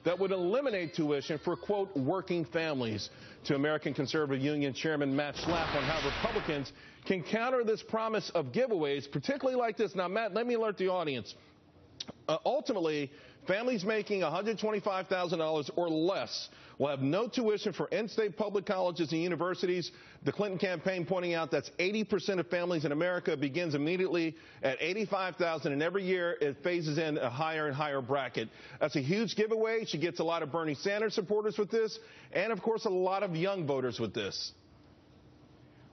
that would eliminate tuition for, quote, working families. To American Conservative Union Chairman Matt Schlapp on how Republicans can counter this promise of giveaways, particularly like this. Now, Matt, let me alert the audience. Ultimately, families making $125,000 or less will have no tuition for in-state public colleges and universities. The Clinton campaign pointing out that's 80% of families in America. It begins immediately at $85,000, and every year it phases in a higher and higher bracket. That's a huge giveaway. She gets a lot of Bernie Sanders supporters with this, and, of course, a lot of young voters with this.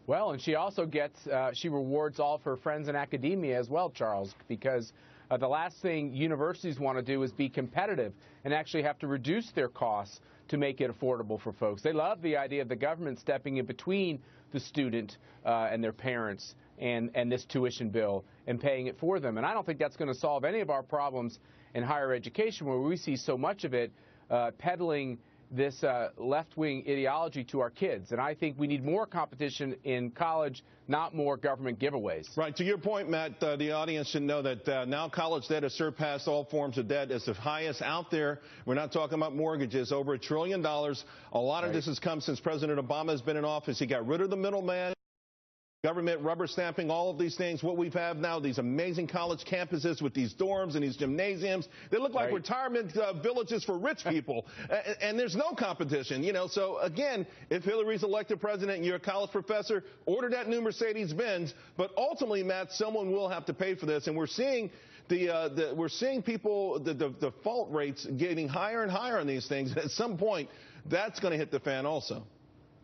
Well, and she also gets, she rewards all of her friends in academia as well, Charles, because the last thing universities want to do is be competitive and actually have to reduce their costs to make it affordable for folks. They love the idea of the government stepping in between the student and their parents and this tuition bill and paying it for them. And I don't think that's going to solve any of our problems in higher education, where we see so much of it peddling this left-wing ideology to our kids. And I think we need more competition in college, not more government giveaways. Right. To your point, Matt, the audience should know that now college debt has surpassed all forms of debt. It's the highest out there. We're not talking about mortgages, over $1 trillion. A lot of this has come since President Obama has been in office. He got rid of the middleman. Government rubber stamping, all of these things. What we have now, these amazing college campuses with these dorms and these gymnasiums, they look like retirement villages for rich people. And there's no competition, you know. So, again, if Hillary's elected president and you're a college professor, order that new Mercedes-Benz. But ultimately, Matt, someone will have to pay for this. And we're seeing people, the default rates getting higher and higher on these things. At some point, that's going to hit the fan also.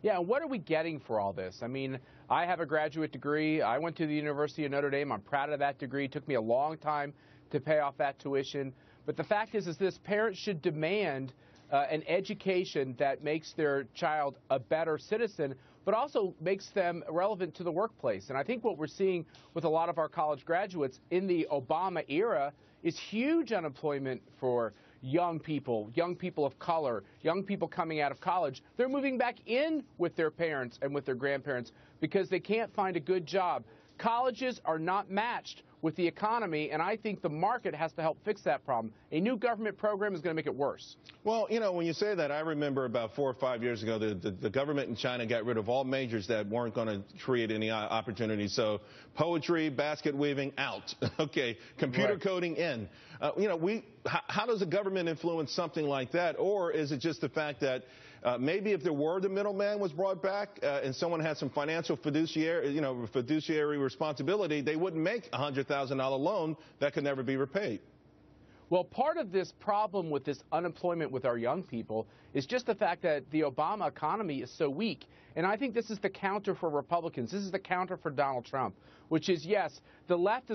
Yeah, what are we getting for all this? I mean, I have a graduate degree. I went to the University of Notre Dame. I'm proud of that degree. It took me a long time to pay off that tuition. But the fact is this: parents should demand an education that makes their child a better citizen, but also makes them relevant to the workplace. And I think what we're seeing with a lot of our college graduates in the Obama era is huge unemployment for young people of color, young people coming out of college. They're moving back in with their parents and with their grandparents because they can't find a good job. Colleges are not matched with the economy, and I think the market has to help fix that problem. A new government program is going to make it worse. Well, you know, when you say that, I remember about 4 or 5 years ago, the government in China got rid of all majors that weren't going to create any opportunities. So poetry, basket weaving, out. Okay, computer coding, in. You know, how does the government influence something like that? Or is it just the fact that maybe if there were the middleman was brought back and someone had some financial fiduciary responsibility, they wouldn't make a $100,000 loan that could never be repaid? Well, part of this problem with this unemployment with our young people is just the fact that the Obama economy is so weak. And I think this is the counter for Republicans. This is the counter for Donald Trump, which is, yes, the left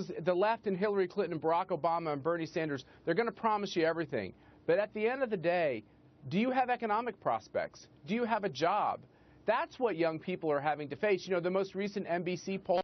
and Hillary Clinton and Barack Obama and Bernie Sanders, they're going to promise you everything. But at the end of the day, do you have economic prospects? Do you have a job? That's what young people are having to face. You know, the most recent NBC poll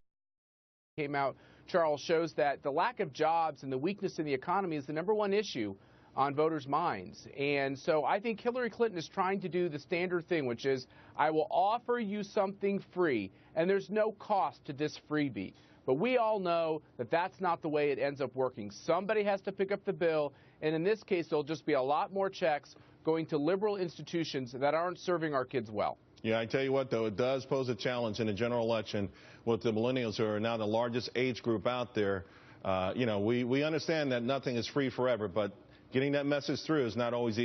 came out, Charles, shows that the lack of jobs and the weakness in the economy is the #1 issue on voters' minds. And so I think Hillary Clinton is trying to do the standard thing, which is, I will offer you something free, and there's no cost to this freebie. But we all know that that's not the way it ends up working. Somebody has to pick up the bill, and in this case, there'll just be a lot more checks going to liberal institutions that aren't serving our kids well. Yeah, I tell you what, though, it does pose a challenge in the general election with the millennials, who are now the largest age group out there. You know, we understand that nothing is free forever, but getting that message through is not always easy.